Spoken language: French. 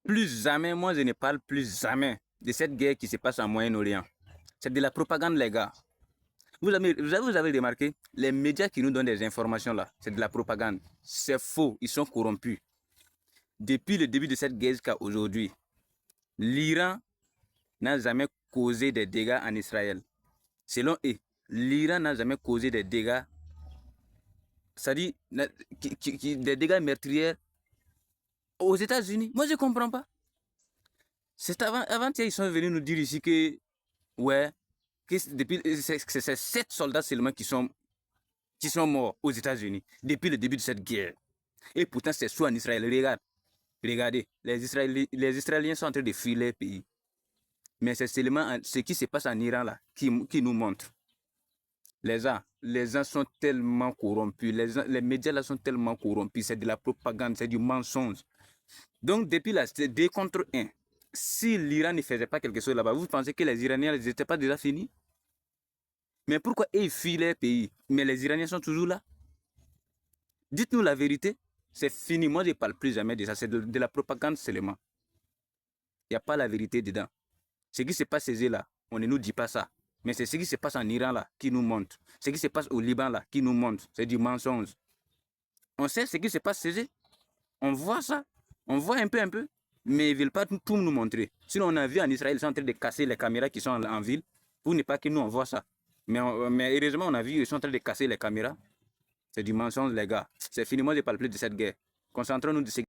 Plus jamais, moi je ne parle plus jamais de cette guerre qui se passe en Moyen-Orient. C'est de la propagande, les gars. Vous avez remarqué, les médias qui nous donnent des informations là, c'est de la propagande. C'est faux, ils sont corrompus. Depuis le début de cette guerre jusqu'à aujourd'hui, l'Iran n'a jamais causé des dégâts en Israël. Selon eux, l'Iran n'a jamais causé des dégâts, c'est-à-dire des dégâts meurtriers aux États-Unis. Moi, je ne comprends pas. C'est avant-hier, ils sont venus nous dire ici que, ouais, c'est 7 soldats seulement qui sont morts aux États-Unis depuis le début de cette guerre. Et pourtant, c'est soit en Israël. Regardez, les Israéliens sont en train de fuir leur pays. Mais c'est seulement ce qui se passe en Iran là qui nous montre. Les gens sont tellement corrompus, les médias là sont tellement corrompus, c'est de la propagande, c'est du mensonge. Donc depuis là, c'est 2 contre 1. Si l'Iran ne faisait pas quelque chose là-bas, vous pensez que les Iraniens n'étaient pas déjà finis? Mais pourquoi ils fuient leur pays? Mais les Iraniens sont toujours là. Dites-nous la vérité, c'est fini. Moi, je ne parle plus jamais de ça, c'est de la propagande seulement. Il n'y a pas la vérité dedans. Ce qui se passe chez eux là, on ne nous dit pas ça. Mais c'est ce qui se passe en Iran là qui nous montre. Ce qui se passe au Liban là qui nous montre. C'est du mensonge. On sait ce qui se passe chez eux. On voit ça. On voit un peu. Mais ils ne veulent pas tout nous montrer. Sinon, on a vu en Israël, ils sont en train de casser les caméras qui sont en ville pour ne pas que nous on voit ça. Mais heureusement, on a vu, ils sont en train de casser les caméras. C'est du mensonge, les gars. C'est fini. Moi, je ne parle plus de cette guerre. Concentrons-nous de ce